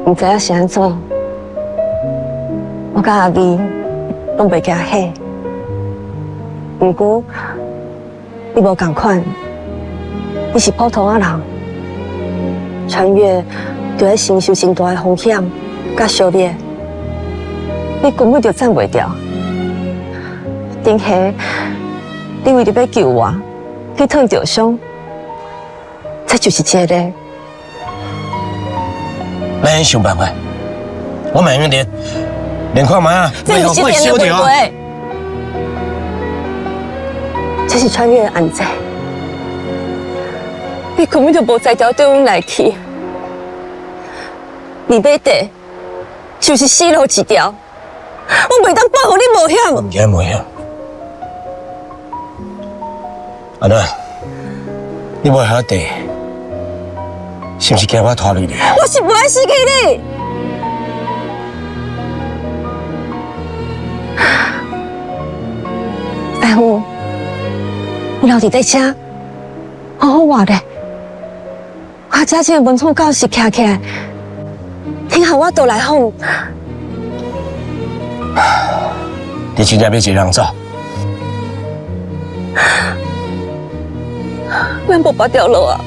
唔知影是安怎，我甲阿姨拢袂惊吓。不过你无共款，你是普通人，穿越就要承受真大的风险甲烧烈，你根本就站袂掉。顶下你为着要救我，去退着伤，这就是这个。咱想办法，我慢用练看卖啊，这不是练的袂对，这是穿越的案子，你根本就无在条对阮来去，你买地就是死路一条，我袂当保护你冒险。唔惊冒险。阿囡，你买遐地，是不是惊我拖累你？我是不爱失去你。大夫，你留伫在车，好好活咧。我家这个文创教室徛起来，听候我倒来哄。你真正要一个人走？咱无别条路啊！